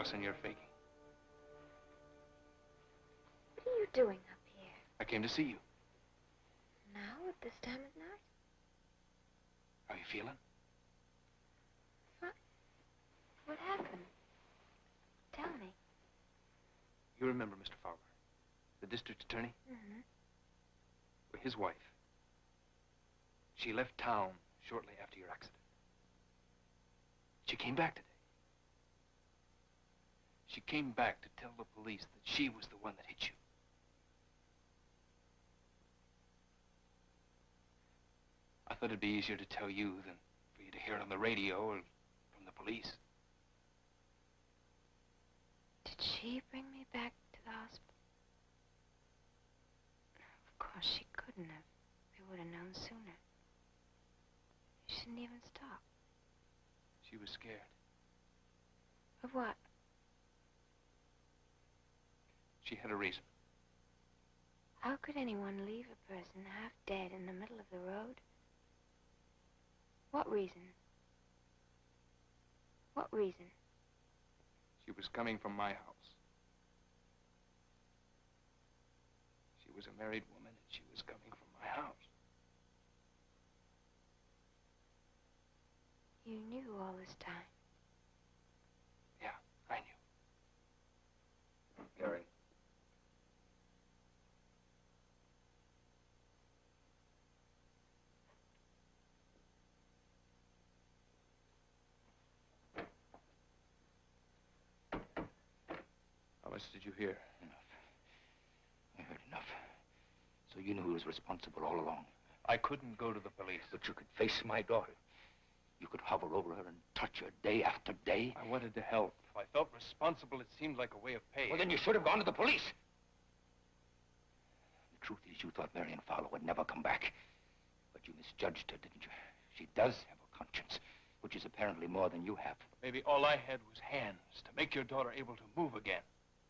Allison, you're faking. What are you doing up here? I came to see you. Now, at this time of night? How are you feeling? Fine. What happened? Tell me. You remember Mr. Fowler, the district attorney? Mm-hmm. Well, his wife. She left town shortly after your accident. She came back today. She came back to tell the police that she was the one that hit you. I thought it'd be easier to tell you than for you to hear it on the radio or from the police. Did she bring me back to the hospital? Of course she couldn't have. We would have known sooner. She didn't even stop. She was scared. Of what? She had a reason. How could anyone leave a person half dead in the middle of the road? What reason? What reason? She was coming from my house. She was a married woman, and she was coming from my house. You knew all this time. Yeah, I knew. Gary. How much did you hear? Enough. I heard enough. So you knew who was responsible all along. I couldn't go to the police. But you could face my daughter. You could hover over her and touch her day after day. I wanted to help. If I felt responsible, it seemed like a way of pay. Well, then you should have gone to the police. The truth is, you thought Marion Fowler would never come back. But you misjudged her, didn't you? She does have a conscience, which is apparently more than you have. Maybe all I had was hands to make your daughter able to move again.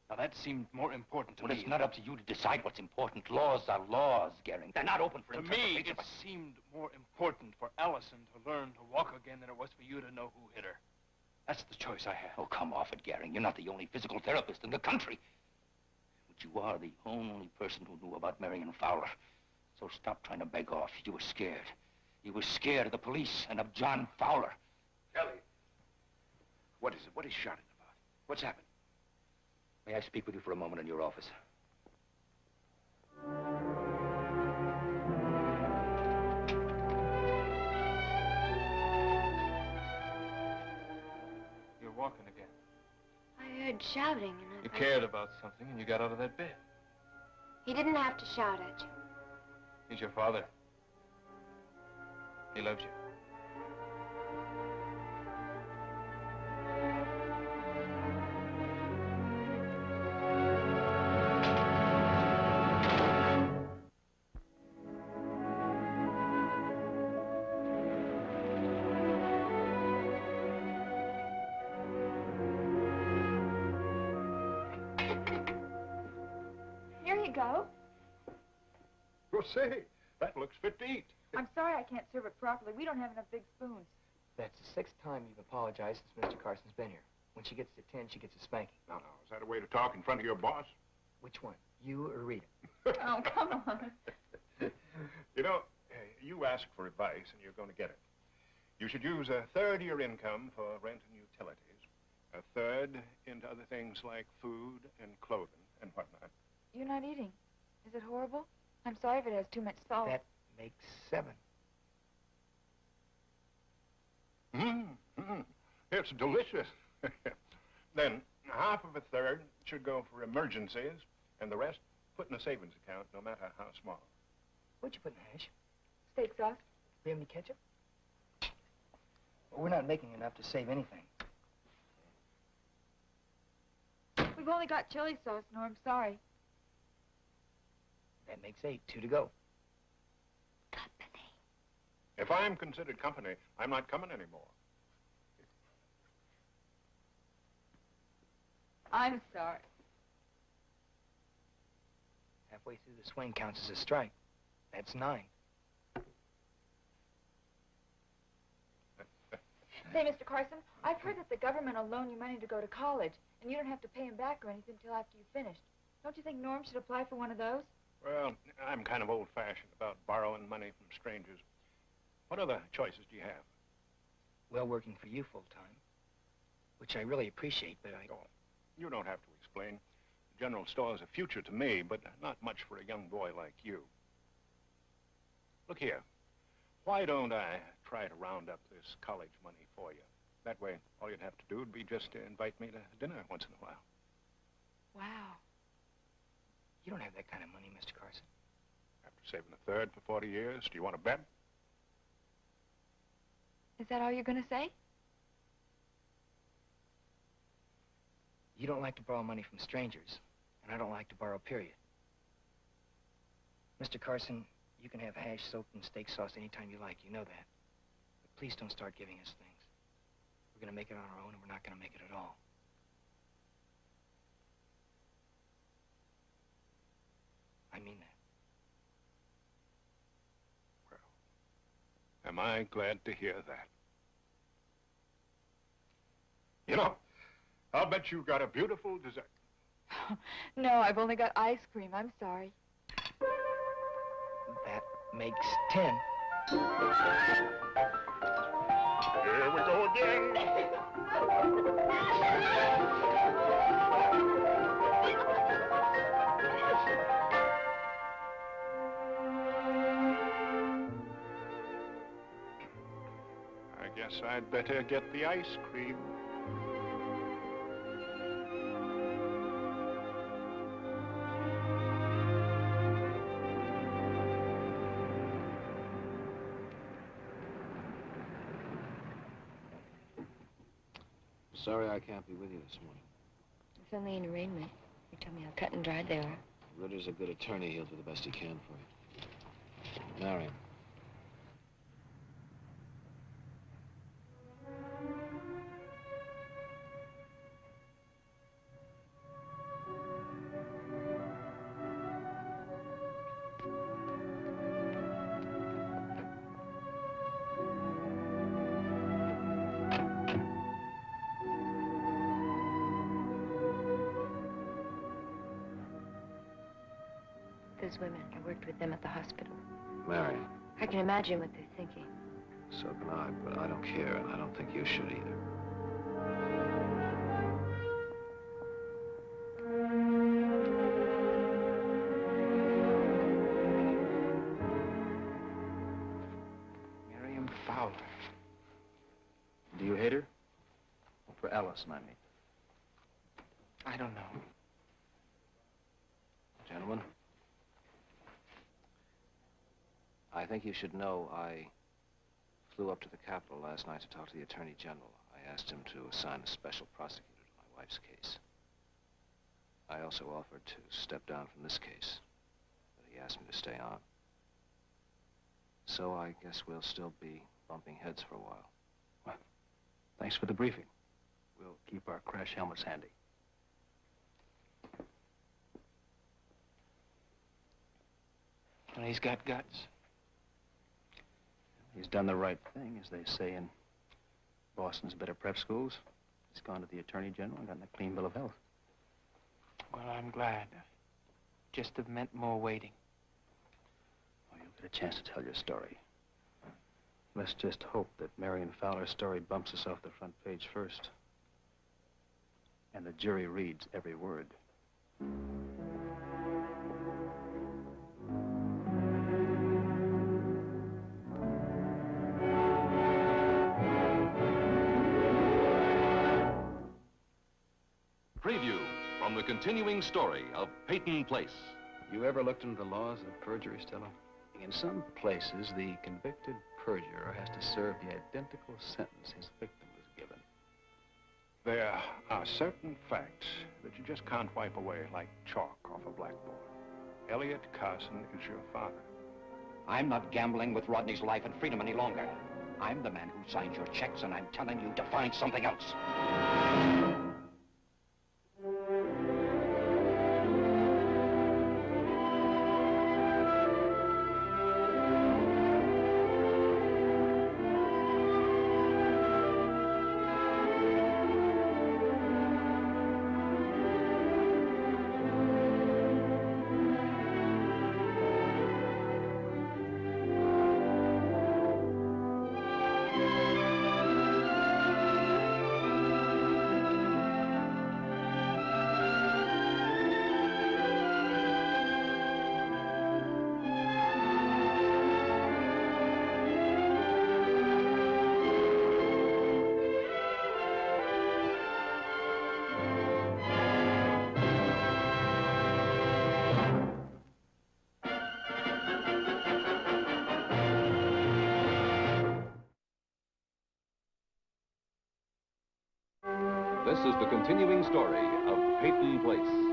Now, that seemed more important to me. Well, it's not up to you to decide what's important. Laws are laws, Gehring. They're not open for interpretation. To me, it seemed more important for Allison to learn to walk again than it was for you to know who hit her. That's the choice I had. Oh, come off it, Gehring. You're not the only physical therapist in the country. But you are the only person who knew about Marion Fowler. So stop trying to beg off. You were scared. You were scared of the police and of John Fowler. Elliot, what is it? What is shouting about? What's happened? May I speak with you for a moment in your office? You're walking again. I heard shouting and I... You cared about something and you got out of that bed. He didn't have to shout at you. He's your father. He loves you. Well, say, that looks fit to eat. I'm sorry I can't serve it properly. We don't have enough big spoons. That's the 6th time you've apologized since Mr. Carson's been here. When she gets to 10, she gets a spanking. No, is that a way to talk in front of your boss? Which one, you or Rita? Oh, come on. You know, you ask for advice and you're going to get it. You should use a third of your income for rent and utilities, a third into other things like food and clothing and whatnot. You're not eating. Is it horrible? I'm sorry if it has too much salt. That makes 7. It's delicious. Then half of a third should go for emergencies, and the rest put in a savings account, no matter how small. What'd you put in the hash? Steak sauce. Do you have any ketchup? Well, we're not making enough to save anything. We've only got chili sauce, Norm. Sorry. That makes 8. 2 to go. Company. If I'm considered company, I'm not coming anymore. I'm sorry. Halfway through the swing counts as a strike. That's 9. Say, Mr. Carson, I've heard that the government will loan you money to go to college, and you don't have to pay him back or anything until after you've finished. Don't you think Norm should apply for one of those? Well, I'm kind of old-fashioned about borrowing money from strangers. What other choices do you have? Well, working for you full-time, which I really appreciate, but I... Oh, you don't have to explain. The general store is a future to me, but not much for a young boy like you. Look here. Why don't I try to round up this college money for you? That way, all you'd have to do would be just to invite me to dinner once in a while. Wow. You don't have that kind of money, Mr. Carson. After saving a third for 40 years, do you want to bet? Is that all you're going to say? You don't like to borrow money from strangers, and I don't like to borrow, period. Mr. Carson, you can have hash soaked in steak sauce anytime you like. You know that. But please don't start giving us things. We're going to make it on our own, and we're not going to make it at all. I mean that. Well, am I glad to hear that. You know, I'll bet you got a beautiful dessert. No, I've only got ice cream. I'm sorry. That makes 10. Here we go again. I guess I'd better get the ice cream. Sorry I can't be with you this morning. It's only an arraignment. You told me how cut and dried they are. Ritter's a good attorney. He'll do the best he can for you. Marion. Those women, I worked with them at the hospital. Marion. I can imagine what they're thinking. So can I, but I don't care, and I don't think you should either. Miriam Fowler. Do you hate her? For Allison, I mean. I don't know. Gentlemen, I think you should know I flew up to the Capitol last night to talk to the Attorney General. I asked him to assign a special prosecutor to my wife's case. I also offered to step down from this case, but he asked me to stay on. So I guess we'll still be bumping heads for a while. Well, thanks for the briefing. We'll keep our crash helmets handy. Well, he's got guts. He's done the right thing, as they say in Boston's better prep schools. He's gone to the Attorney General and gotten a clean bill of health. Well, I'm glad. Just have meant more waiting. Well, you'll get a chance to tell your story. Let's just hope that Marion Fowler's story bumps us off the front page first. And the jury reads every word. Preview from the continuing story of Peyton Place. You ever looked into the laws of perjury, Stella? In some places, the convicted perjurer has to serve the identical sentence his victim was given. There are certain facts that you just can't wipe away like chalk off a blackboard. Elliot Carson is your father. I'm not gambling with Rodney's life and freedom any longer. I'm the man who signs your checks, and I'm telling you to find something else. This is the continuing story of Peyton Place.